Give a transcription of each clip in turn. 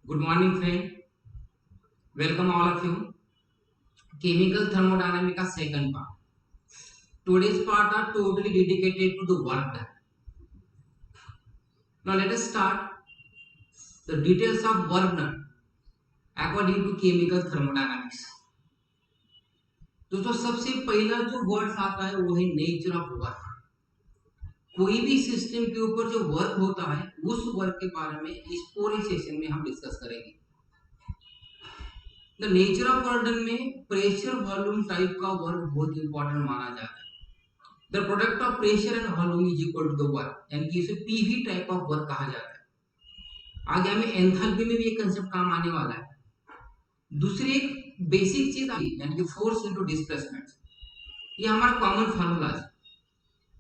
Good morning, friend. Welcome all of you. Chemical thermodynamics second part. Today's part are totally dedicated to the work done. Now let us start the details of work done according to chemical thermodynamics. दोस्तों सबसे पहला जो word आता है वो है nature of work. कोई भी सिस्टम के ऊपर जो वर्क होता है उस वर्क के बारे में इस पूरे सेशन में हम डिस्कस करेंगे। The nature of work done में प्रेशर वॉल्यूम टाइप का वर्क बहुत इंपॉर्टेंट माना जाता है। The product of pressure and volume is equal to the work, यानी कि इसे पीवी टाइप ऑफ वर्क कहा जाता है। आगे हमें एंथैल्पी में भी ये कंसेप्ट काम आने वाला है। दूसरी एक बेसिक चीज आई यानी कि फोर्स इनटू डिस्प्लेसमेंट, ये हमारा कॉमन फार्मूला है।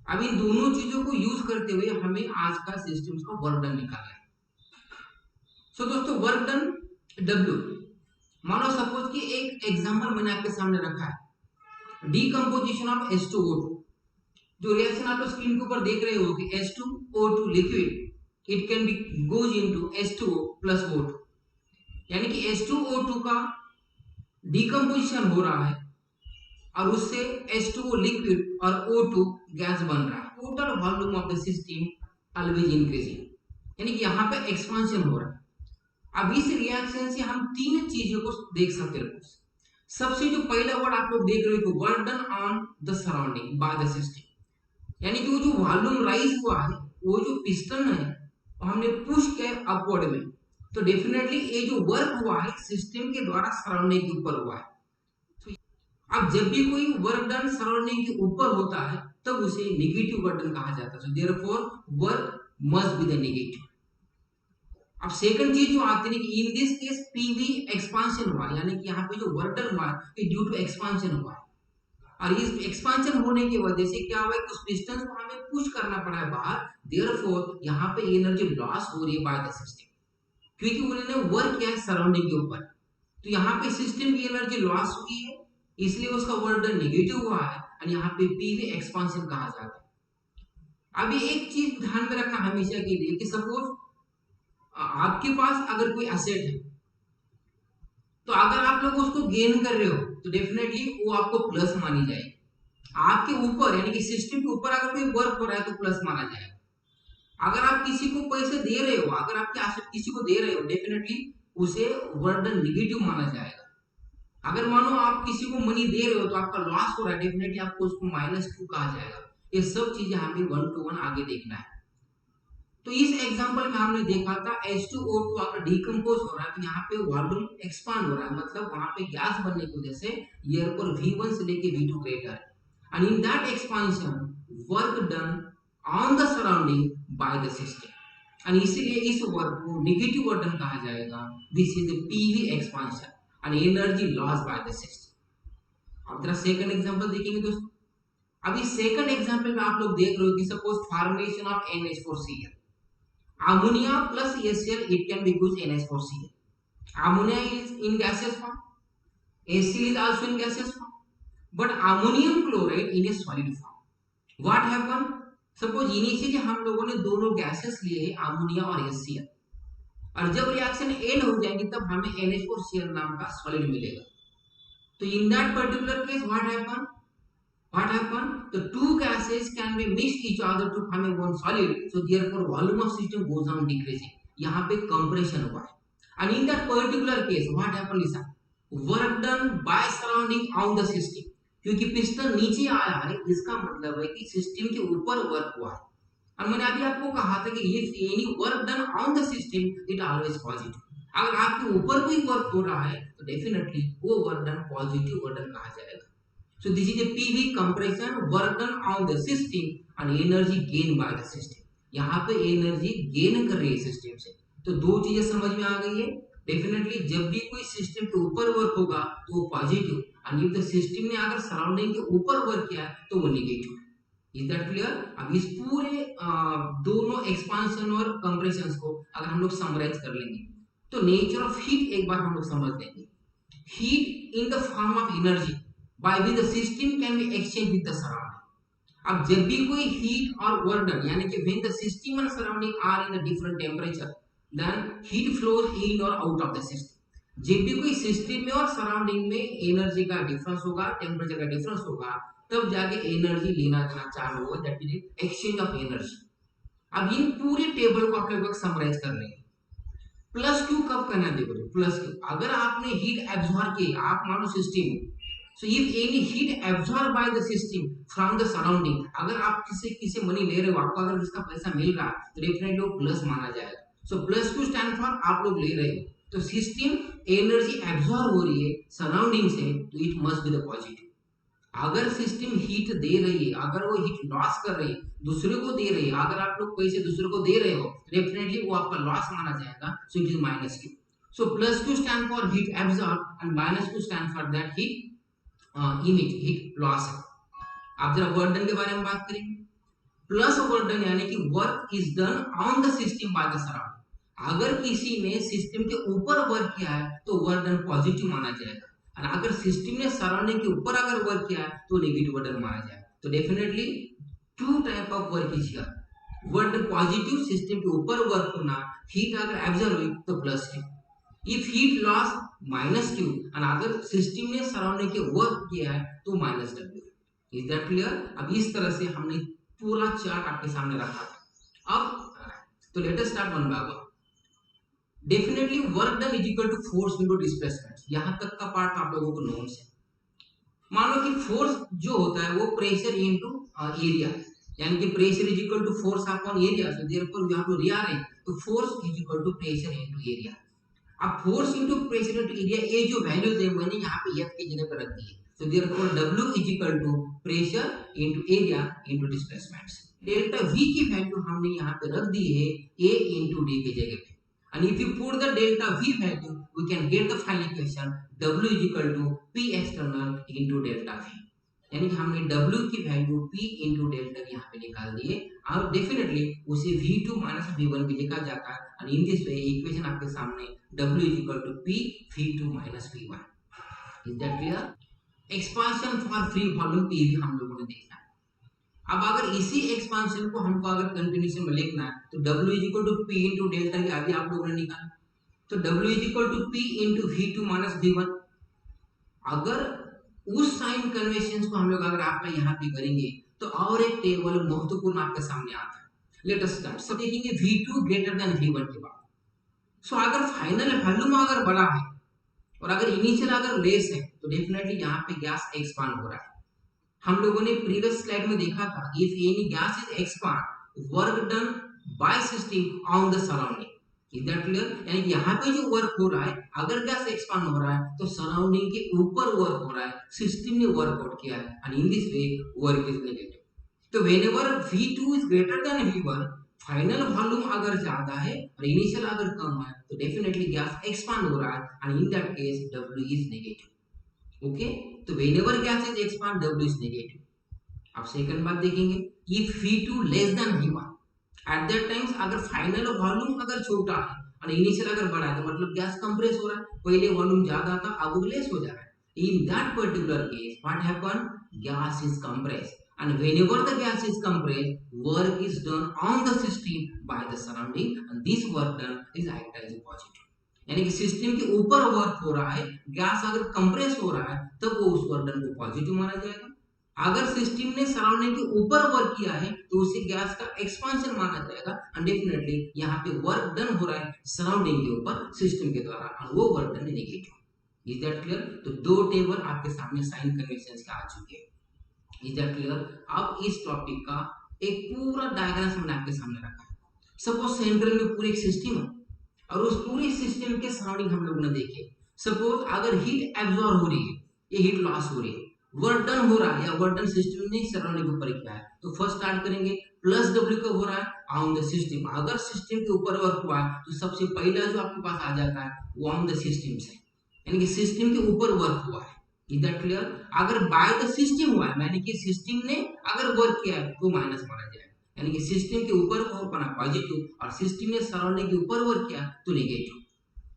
अब इन दोनों चीजों को यूज करते हुए हमें आज का सिस्टम्स का वर्क डन निकालना है। सो दोस्तों वर्क डन W, मानो सपोज कि एक एग्जांपल मैंने आपके सामने रखा है, डीकंपोजिशन ऑफ H2O2। जो रिएक्शन आप स्क्रीन के ऊपर देख रहे हो कि H2O2 liquid it can be goes into H2O plus O2, यानी कि H2O2 का डीकंपोजिशन हो रहा है और उससे H2O लिक्विड और O2 गैस बन रहा है। Total volume of the system always increasing, यानी कि यहाँ पे एक्सपांशन हो रहा है। अब इस रिएक्शन से हम तीन चीजों को देख सकते हैं। सबसे जो पहला वर्ड आप लोग देख रहे हो, work done on the surrounding by the system, यानी कि वो जो वॉल्यूम राइज हुआ है, वो जो पिस्टन है हमने पुश किया अपवर्ड में, तो डेफिनेटली ये जो वर्क हुआ है सिस्टम के द्वारा सराउंडिंग के ऊपर हुआ है। तो अब जब भी कोई वर्क डन सराउंडिंग के ऊपर होता है तब उसे नेगेटिव वर्क डन कहा जाता है। So therefore work must be the negative. अब सेकंड चीज जो आती है कि in this case PV expansion हुआ, यानी कि यहाँ पे जो वर्क डन हुआ है ड्यू टू एक्सपांशन हुआ है, और इस एक्सपांशन होने की वजह से क्या हुआ है, कुछ पिस्टन को हमें पुश करना पड़ा है बाहर। देयरफॉर यहाँ पे एनर्जी लॉस हो रही है बाय द सिस्टम, क्योंकि उन्होंने वर्क किया है सराउंडिंग के ऊपर। तो यहाँ पे सिस्टम की एनर्जी लॉस हुई है, इसलिए उसका वर्क डन नेगेटिव हुआ है और यहाँ पे पीवी एक्सपांशन कहा जाता है। अभी एक चीज ध्यान में रखना हमेशा के लिए कि सपोज आपके पास अगर कोई एसेट है, तो अगर आप लोग उसको गेन कर रहे हो तो डेफिनेटली वो आपको प्लस मानी जाएगी। आपके ऊपर यानी कि सिस्टम के ऊपर अगर कोई वर्क हो रहा है तो प्लस माना जाएगा। अगर आप किसी को पैसे दे रहे हो, अगर आपके एसेट किसी को दे रहे हो, डेफिनेटली उसे वर्क डन नेगेटिव माना जाएगा। अगर मानो आप किसी को मनी दे रहे हो तो आपका लॉस हो रहा है, डेफिनेटली आपको उसको -2 कहा जाएगा। ये सब चीजें हमें 1 to 1 आगे देखना है। तो इस एग्जांपल में हमने देखा था H2O2 अगर डिकम्पोज हो रहा है तो यहाँ पे वॉल्यूम एक्सपांड हो रहा है, मतलब वहां पे गैस बनने की वजह से एयर पर V1 से लेके V2 ग्रेटर है, and in that expansion work done on the surrounding by the system, and इसीलिए इस वर्क को नेगेटिव वर्क डन कहा जाएगा। This is the PV expansion and energy loss by the system। अब जरा सेकंड एग्जांपल देखेंगे दोस्तों। अभी सेकंड एग्जांपल में आप लोग देख रहे हो कि suppose formation of NH4Cl, ammonia plus HCl, it can be used NH4Cl. Ammonia is in gaseous form, HCl is also in gaseous form, but ammonium chloride in a solid form. What happened? Suppose initially हम लोगों ने दोनों gases लिए हैं ammonia और HCl, और जब reaction and हो जाएगी तब हमें NH4Cl नाम का सॉलिड मिलेगा। तो इन that particular case what happened, the two gases can be mixed each other to form one solid, so therefore volume of system goes on decreasing, यहाँ पे compression हुआ है। and in that particular case what happened is work done by surrounding on the system, क्योंकि piston नीचे आया है इसका मतलब है कि सिस्टम के ऊपर वर्क हुआ है। और मैंने अभी आपको कहा था कि if any work done on the system it always positive, अगर आपके ऊपर कोई वर्क हो रहा है तो डेफिनेटली वो work done positive work done कहा जाएगा। So this is a PV compression work done on the system and energy gained by the system। यहाँ पे एनर्जी गेन कर रही है सिस्टम से। तो दो चीजें समझ में आ गई है। डेफिनेटली जब भी कोई सिस्टम के ऊपर वर्क होगा तो वो पॉजिटिव, और इफ द सिस्टम ने अगर सराउंडिंग के ऊपर वर्क किया तो वो नेगेटिव। Is that clear? अब इस पूरे दोनों एक्सपांशन और कंप्रेशन को अगर हम लोग समराइज कर लेंगे तो नेचर ऑफ हीट एक बार हम लोग समझ लेंगे। Heat in the form of energy by which the system can be exchanged with the surrounding। अब जब भी कोई हीट और वर्क डन, यानी कि when the system and surrounding are in a different temperature, then heat flows in और out of the system. जब भी कोई सिस्टम में और सराउंडिंग में एनर्जी का डिफरेंस होगा, टेम्परेचर का डिफरेंस होगा, तब जाके एनर्जी लेना देना चालू होगा, that is exchange of energy. अब इन पूरे टेबल को आप लोग समराइज कर लेंगे। प्लस क्यू कब करना है, देखो प्लस क्यू अगर आपने हीट एब्जॉर्ब की, आप मानो system, so if any heat absorb by the system from the surrounding, अगर आप किसी मनी ले रहे हो, आपको अगर इसका पैसा मिल रहा है तो डेफिनेटली वो प्लस माना जाएगा। So plus Q stand for आप लोग ले रहे हो, तो सिस्टम एनर्जी एब्जॉर्ब हो रही है सराउंडिंग से, तो it must be the positive. अगर सिस्टम हीट दे रही है, अगर वो हीट लॉस कर रही है, दूसरे को दे रही है, अगर आप लोग पैसे दूसरे को दे रहे हो, डेफिनेटली वो आपका लॉस माना जाएगा, so it is minus Q. So plus Q stand for heat absorb and minus Q stand for that heat emit, heat loss है। आप जरा वर्क डन के बारे में बात करेंगे। प्लस वर्क डन यानी कि work is done on the system by the surrounding. अगर किसी ने सिस्टम के ऊपर वर्क किया है तो वर्क डन पॉजिटिव माना जाएगा, और अगर सिस्टम ने सराउंडिंग के ऊपर अगर वर्क किया है तो नेगेटिव वर्क डन माना जाएगा। तो definitely two type of work is here. Work done positive, system के ऊपर वर्क होना, हीट अगर एब्जॉर्ब हुई तो plus q, if heat loss minus q, और अगर सिस्टम ने सराउंडिंग के वर्क किया है तो minus W. Is that clear? अब इस तरह से हमने पूरा चार्ट आपके सामने रखा था। अब तो let us start one by one. Definitely work done is equal to force into displacement, यहां तक का पार्ट आप लोगों को नोन है। मान लो कि फोर्स जो होता है वो प्रेशर इनटू एरिया, यानी कि pressure is equal to force upon area, so therefore you have to rearrange, तो force is equal to pressure into area. अब force into pressure into area, ये जो वैल्यूज है मैंने यहाँ पे एफ की जगह पर रख दी है, so therefore W is equal to pressure into area into displacements। Delta V की वैल्यू हमने यहाँ पे रख दी है A into D की जगह पे, and if you put the delta V value we can get the final equation W is equal to P external into delta V, यानी कि हमने W की वैल्यू P into delta यहाँ पे निकाल दी है, और डेफिनेटली उसे V2 minus V1 भी लिखा जाता है, and in this way equation आपके सामने W is equal to P V2 minus V1। Is that clear? Expansion for free volume P भी हम लोगों ने देखा है। अब अगर इसी एक्सपांशन को हमको अगर कंटिन्यूएशन में लिखना है तो W is equal to P into delta की आगे आप लोगों ने निकाला, तो W is equal to P into V2 minus V1। अगर उस साइन कन्वेंशन को हम लोग अगर आपका यहाँ पे करेंगे तो और एक टेबल महत्वपूर्ण आपके सामने आता है। Late us start. सब देखेंगे V2 ग्रेटर देन V1 के बाद, सो अगर फाइनल वॉल्यूम अगर बड़ा है और अगर इनिशियल अगर लेस है तो डेफिनेटली यहाँ पे गैस एक्सपांड हो रहा है। हम लोगों ने प्रीवियस स्लाइड में देखा था, if any gas is expand work done by system on the surrounding. Is that clear? यानी कि यहाँ पे जो वर्क हो रहा है, अगर गैस एक्सपांड हो रहा है तो सराउंडिंग के ऊपर वर्क हो रहा है, सिस्टम ने वर्क आउट किया है, and in this way work is negative. तो whenever V2 is greater than V1, final volume अगर ज्यादा है और इनिशियल अगर कम है तो डेफिनेटली गैस एक्सपांड हो रहा है, and in that case W is negative. Okay, तो whenever gas is expand W is negative. अब सेकंड बात देखेंगे, if V2 less than V1, at that times अगर फाइनल वॉल्यूम अगर छोटा है और इनिशियल अगर बड़ा है तो मतलब गैस कंप्रेस हो रहा है, पहले वॉल्यूम ज्यादा था अब वो लेस हो जा रहा है। इन that particular case what happen, gas is compressed, and whenever the gas is compressed work is done on the system by the surrounding, and this work done is act as a positive, यानी कि system के ऊपर work हो रहा है, gas अगर compress हो रहा है तब वो उस वर्क डन को पॉजिटिव माना जाएगा। अगर सिस्टम ने सराउंडिंग के ऊपर वर्क किया है तो उसे गैस का एक्सपांशन माना जाएगा, एंड डेफिनेटली यहाँ पे वर्क डन हो रहा है सराउंडिंग के ऊपर सिस्टम के द्वारा, और वो वर्क डन है नेगेटिव। Is that clear? तो दो टेबल आपके सामने साइन कन्वेंशन के आ चुके हैं। Is that clear? अब इस टॉपिक का एक पूरा डायग्राम हमने आपके सामने रखा है। सपोज सेंट्रल में पूरी एक सिस्टम है और उस पूरे सिस्टम के सराउंडिंग हम लोगों ने देखे। सपोज अगर हीट एब्जॉर्ब हो रही है, ये हीट लॉस हो रही है, वर्क डन हो रहा है या वर्क डन सिस्टम ने सराउंडिंग के ऊपर किया है, तो फर्स्ट स्टार्ट करेंगे प्लस W कब हो रहा है, ऑन द सिस्टम। अगर सिस्टम के ऊपर वर्क हुआ है तो सबसे पहला जो आपके पास आ जाता है वो ऑन द सिस्टम से, यानी कि सिस्टम के ऊपर वर्क हुआ है। Is that clear? अगर बाय द सिस्टम हुआ है यानी कि सिस्टम ने अगर वर्क किया है तो माइनस माना जाएगा, यानी कि सिस्टम के ऊपर वर्क बना पॉजिटिव और सिस्टम ने सराउंडिंग के ऊपर वर्क किया तो नेगेटिव।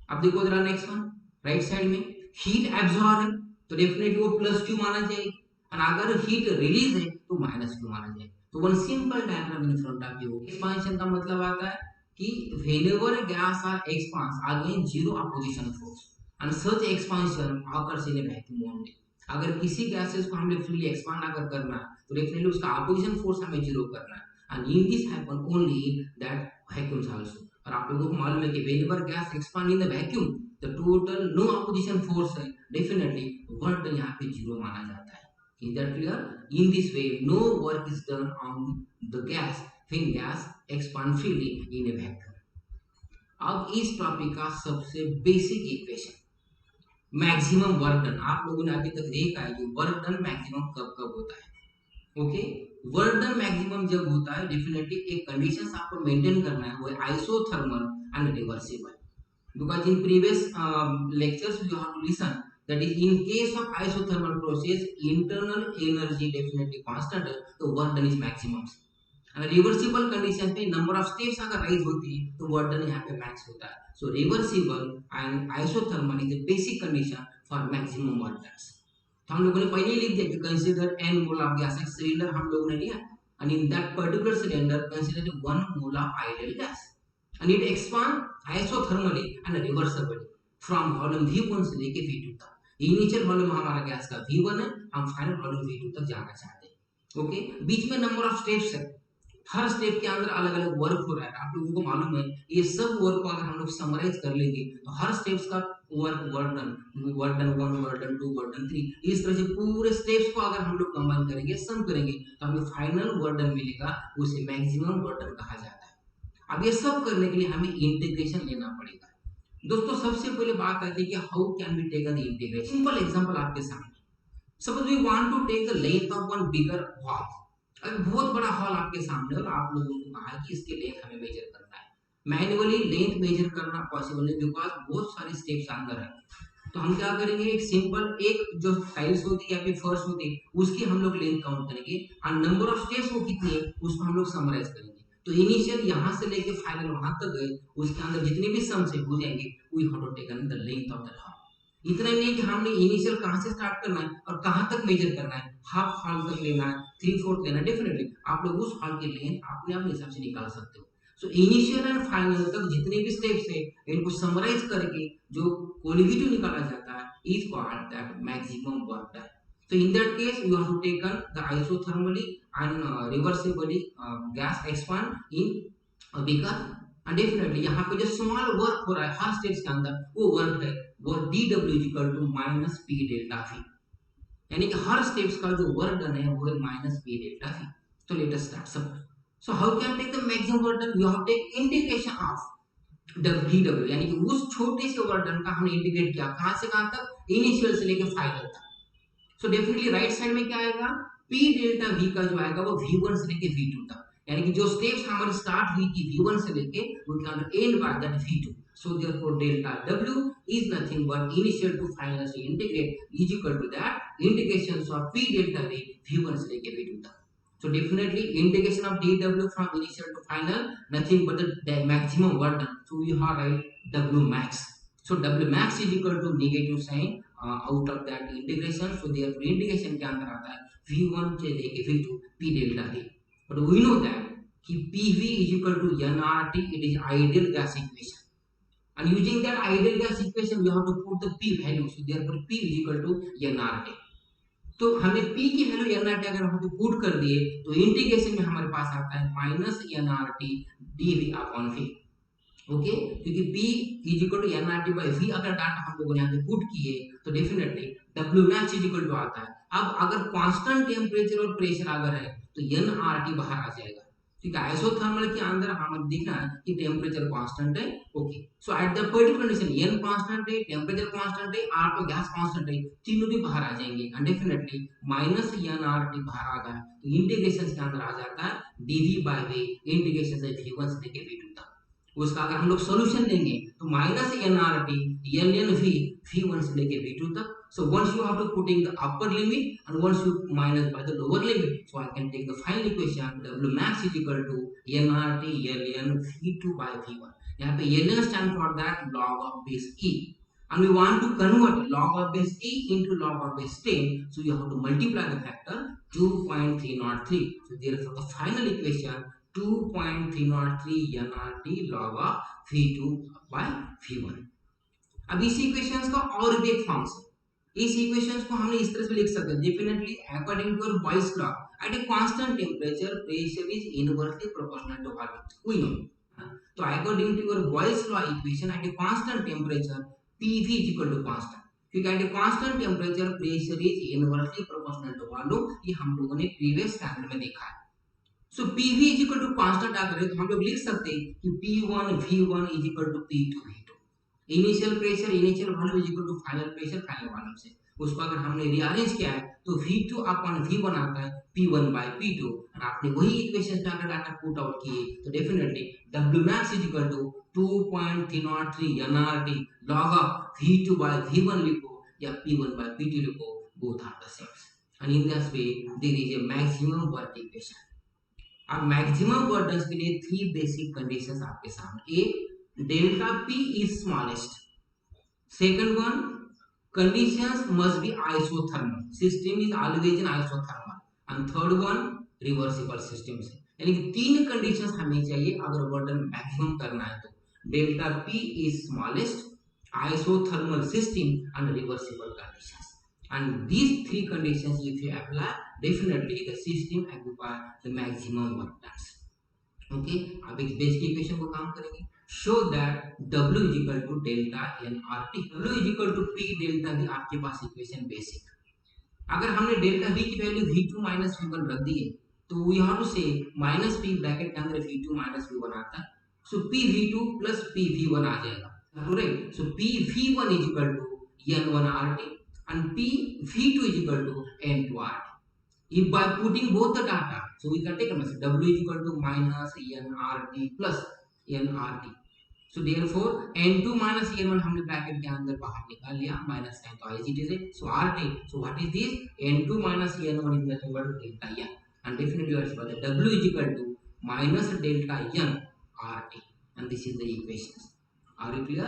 अब देखो जरा नेक्स्ट वन, राइट साइड में हीट एब्जॉर्ब है तो डेफिनेटली वो प्लस क्यू माना जाएगी, और अगर हीट रिलीज है तो माइनस क्यू माना जाएगा। तो one simple diagram in front of you. Expansion का मतलब आता है कि whenever gas are expands against zero opposition force and such expansion occurs in a vacuum only. अगर किसी गैसेस को हमें फ्रीली एक्सपांड अगर करना है तो डेफिनेटली उसका अपोजिशन फोर्स हमें जीरो करना है, and in this happen only that vacuums also. और आप लोगों को मालूम है कि whenever gas expand in the vacuum the total no opposition force है, डेफिनेटली वर्क डन यहाँ पे जीरो माना जाता है। Is that clear? In this way no work is done on the gas when gas expand freely in a vacuum. अब इस topic का सबसे basic equation maximum work done, आप लोगों ने अभी तक देखा है कि वर्क डन मैक्सिमम कब कब होता है। ओके, वर्क डन मैक्सिमम जब होता है डेफिनेटली एक कंडीशन आपको मेंटेन करना है, वो है isothermal and reversible. Because in previous lectures you have to listen that is in case of isothermal process internal energy definitely constant है, तो work done is maximum. Reversible condition पे number of steps अगर rise होती है तो work done यहाँ पे max होता है। So reversible and isothermal is the basic condition for maximum work done. तो हम लोगों ने पहले ही लिख दिया कि consider n mole of gas, एक सिलेंडर हम लोगों ने लिया and in that particular cylinder consider 1 mole of ideal gas and it expand isothermally and reversibly from volume v1 से लेके v2 तक। इनिशियल वॉल्यूम हमारा गैस का v1 है, हम फाइनल वॉल्यूम v2 तक जाना चाहते हैं। ओके, बीच में नंबर ऑफ स्टेप्स है, हर स्टेप के अंदर अलग अलग वर्क हो रहा है, आप लोगों को मालूम है। ये सब वर्क को अगर हम लोग समराइज कर लेंगे तो हर स्टेप्स का work done 1, work done 2, work done 3, इस तरह से पूरे स्टेप्स को अगर हम लोग कंबाइन करेंगे, सम करेंगे तो हमें फाइनल वर्क डन मिलेगा, उसे मैक्सिमम वर्क डन कहा जाता है। अब ये सब करने के लिए हमें इंटीग्रेशन लेना पड़ेगा। दोस्तों सबसे पहले बात आती है कि how can we take the integration. Simple example आपके सामने, suppose we want to take the length of one bigger wall. अगर बहुत बड़ा हॉल आपके सामने और आप लोगों को कहा है कि इसके लेंथ हमें मेजर करना है, मैन्युअली लेंथ मेजर करना पॉसिबल नहीं बिकॉज बहुत सारे स्टेप्स अंदर है। तो हम क्या करेंगे, एक सिंपल एक जो टाइल्स होती है या फिर फर्श होती है उसकी हम लोग लेंथ काउंट करेंगे और नंबर ऑफ स्टेप्स वो कितनी है उसको हम लोग समराइज करेंगे। तो इनिशियल यहाँ से लेके फाइनल वहां तक गए, उसके अंदर जितने भी सम से हो जाएंगे we have to take the length of that hall. इतना ही नहीं कि हमने इनिशियल कहां से स्टार्ट करना है और कहां तक मेजर करना है, हाफ हॉल तक लेना है, 3/4 लेना है, डेफिनेटली आप लोग उस हॉल की लेंथ अपने अपने हिसाब से निकाल सकते हो। सो इनिशियल एंड फाइनल तक जितने भी स्टेप्स है इनको समराइज करके जो कोलिविटी निकाला जाता है is called that maximum work done. So in that case you have to taken the isothermally and reversibly gas expand in a beaker and definitely यहाँ पे जो स्मॉल वर्क हो रहा है हर स्टेप्स के अंदर वो वर्क है वो dw equal to minus P delta v, यानी कि हर स्टेप्स का जो वर्क डन है वो है माइनस पी डेल्टा v। तो लेट अस स्टार्ट सब। So how can take the maximum work done, you have take integration of dw, यानी कि उस छोटे से वर्क डन का हमने इंटीग्रेट किया कहां से कहां तक, इनिशियल से लेकर फाइनल तक। सो डेफिनेटली राइट साइड में क्या आएगा, p डेल्टा v का जो आएगा वो v1 से लेके v2 तक, यानी कि जो स्टेप्स हमारी स्टार्ट हुई थी v1 से लेके we can and by that v2। So therefore delta w is nothing but initial to final से integrate is equal to that integration of p delta v v1 से लेके v2 तक। So definitely integration of dw from initial to final nothing but the maximum work done. So we have write w max. So w max is equal to negative sign out of that integration. So therefore integration के अंदर आता है v1 से लेके v2 p delta v. But we know that कि pv is equal to nRT. It is ideal gas equation. And using that ideal gas equation, we have to put the p value. So therefore p is equal to nRT. तो हमने p की value nRT अगर हम put कर दिए तो integration में हमारे पास आता है minus nRT dv upon v। Okay, क्योंकि p is equal to nRT by v अगर डाटा हम लोगों ने यहाँ पे पुट किए तो definitely w max is equal to आता है। अब अगर कांस्टेंट टेम्परेचर और प्रेशर अगर है तो nRT बाहर आ जाएगा, ठीक है। आइसोथर्मल के अंदर हमें दिखना है कि टेम्परेचर कांस्टेंट है। Okay, so at the particular condition n constant है, टेम्परेचर कांस्टेंट है, r तो गैस कांस्टेंट है, तीनों भी बाहर आ जाएंगे एंड डेफिनेटली माइनस nRT बाहर आ गया तो इंटीग्रेशन के अंदर आ जाता है dv बाय v, इंटीग्रेशन से v1 से लेके v2 तक। उसका अगर हम लोग सॉल्यूशन देंगे तो minus nRT ln v v1 से लेके v2 तक। So once you have to put in the upper limit and once you minus by the lower limit, so I can take the final equation W max is equal to nRT ln v2 by v1. यहाँ पे ln stand for that log of base e and we want to convert log of base e into log of base 10, so you have to multiply the factor 2.303. So therefore the final equation 2.303 nRT log of V2 by V1। अब इस equations का और भी एक forms है। इस equations को हमने इस तरह से लिख सकते हैं, definitely according to Boyle's law at a constant temperature pressure is inversely proportional to volume. We know, तो according to your Boyle's law equation at a constant temperature PV is equal to constant, क्योंकि at a constant temperature pressure is inversely proportional to volume, ये हम लोगों ने previous standard में देखा है। So PV is equal to constant अगर है तो हम लोग लिख सकते हैं कि P1 V1 is equal to P2 V2। Initial pressure initial volume is equal to final pressure final volume से उसको अगर हमने रीअरेंज किया है तो V2 अपॉन V1 आता है P1 by P2, और आपने वही इक्वेशन में अगर डाटा पुट आउट किए तो definitely Wmax is equal to 2.303 nRT log of V2 by V1 लिखो या P1 by P2 लिखो, both are the same, and in this way there is a maximum work equation। अब maximum work के लिए 3 basic conditions आपके सामने। एक, delta P is smallest. Second one, conditions must be isothermal. System is always in isothermal. And third one, reversible systems। यानी कि 3 conditions हमें चाहिए अगर वर्डन मैक्सिमम करना है तो delta P is smallest, isothermal system and reversible conditions। And these 3 conditions if you apply, definitely the system occupy the maximum work done। Okay, अब इस बेसिक इक्वेशन को काम करेंगे। Show that W is equal to delta nRT, W is equal to P delta V। आपके पास equation basic, अगर हमने delta V की वैल्यू V2 माइनस V1 रख दी है तो we have to say minus P bracket के अंदर V2 माइनस V1 आता है, सो PV2 प्लस PV1 आ जाएगा, correct. So PV1 is equal to N1RT and PV2 is equal to N2RT। If by putting both the data, so we can take a message W is equal to minus nRT plus nRT। So therefore N2 minus N1 हमने bracket के अंदर बाहर निकाल लिया, minus sign तो as it is है, so RT, so what is this? N2 minus N1 is nothing but delta N, and definitely you are that W is equal to minus delta N RT, and this is the equations। Are you clear?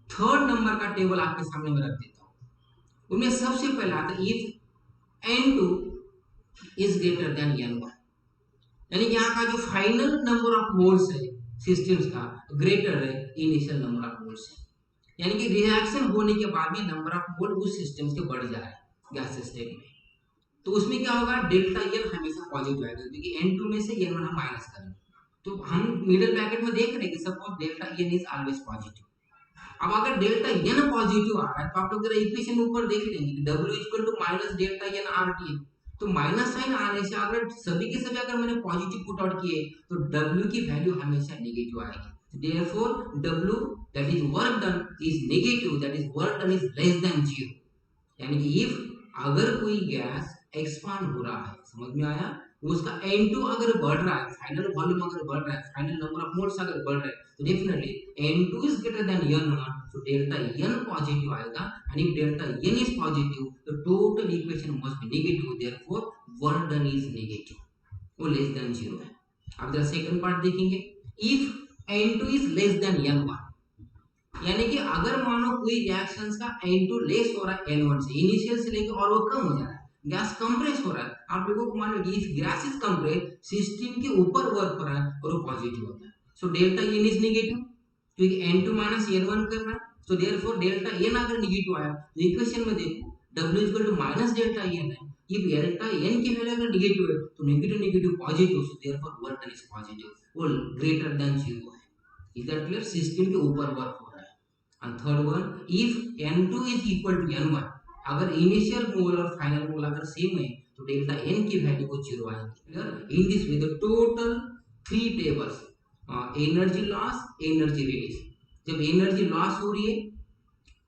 Third number का table आपके सामने मैं रख देता हूँ, उनमें सबसे पहला आता है if N2 is greater than N1, यानी कि यहाँ का जो फाइनल नंबर ऑफ मोल्स है सिस्टम्स का ग्रेटर है इनिशियल नंबर ऑफ मोल्स है, यानी कि रिएक्शन होने के बाद भी नंबर ऑफ मोल उस सिस्टम्स के बढ़ जा रहा है गैस स्टेट में, तो उसमें क्या होगा, डेल्टा N हमेशा पॉजिटिव आएगा, क्योंकि N2 में से N1 हम माइनस करेंगे, तो हम मिडिल ब्रैकेट में देख रहे हैं कि suppose delta N is always positive. अब अगर डेल्टा N पॉजिटिव आ रहा है तो आप लोग जरा इक्वेशन ऊपर देख लेंगे कि W equal to minus delta N RT, तो माइनस साइन आने से अगर सभी के सभी अगर मैंने पॉजिटिव पुट आउट किए तो W की वैल्यू हमेशा नेगेटिव आएगी। Therefore W that is work done is negative, that is work done is less than 0, यानी कि इफ अगर कोई गैस एक्सपांड हो रहा है, समझ में आया, उसका N2 अगर बढ़ रहा है, फाइनल वॉल्यूम अगर बढ़ रहा है, फाइनल नंबर ऑफ मोल्स अगर बढ़ रहा है, तो definitely N2 is greater then N1, so delta N positive आएगा, and if delta N is positive the total equation must be negative, therefore work done is negative, वो less than 0 है। अब जरा सेकंड पार्ट देखेंगे, if N2 is less than N1, यानी कि अगर मानो कोई रिएक्शंस का N2 लेस हो रहा है N1 से, इनिशियल से लेकर और वो कम हो जा रहा है, गैस कंप्रेस हो रहा है, आप लोगों को मालूम है कि if gas is compress system के ऊपर वर्क हो रहा है और वो पॉजिटिव होता है, so delta N is negative, क्योंकि N2 माइनस N1 कर रहा है, सो देयरफॉर डेल्टा N अगर नेगेटिव आया तो इक्वेशन में देखो W equal to minus delta N है, इफ डेल्टा N की वैल्यू अगर नेगेटिव है तो negative negative positive, so therefore work done is positive, वो ग्रेटर देन 0 है। Is that clear? सिस्टम के ऊपर वर्क हो रहा है। And third one, if N2 is equal to N1, अगर इनिशियल मोल और फाइनल मोल अगर सेम है तो डेल्टा N की वैल्यू को 0 आएगी। इन this way the total 3 tables, energy loss, energy release, जब एनर्जी लॉस हो रही है,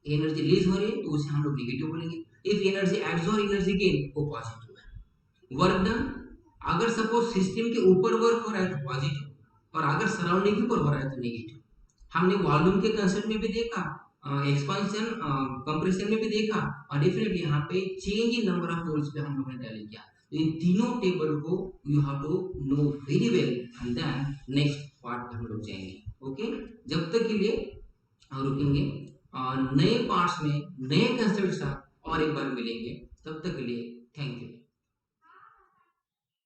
एनर्जी रिलीज हो रही है तो उसे हम लोग नेगेटिव बोलेंगे, if energy absorb, energy gain, वो पॉजिटिव है। वर्क डन, अगर सपोज सिस्टम के ऊपर वर्क हो रहा है तो पॉजिटिव, और अगर सराउंडिंग के ऊपर हो रहा है तो नेगेटिव। हमने वॉल्यूम के कंसेप्ट में भी देखा, एक्सपेंशन कंप्रेशन में भी देखा, और डेफिनेटली यहाँ पे change in number of moles पे हम लोगों ने टैली किया। तो इन तीनों टेबल को you have to know very well, and then next part हम लोग जाएंगे। ओके, जब तक के लिए रुकेंगे, नए पार्ट्स में नए कंसेप्ट और एक बार मिलेंगे, तब तक के लिए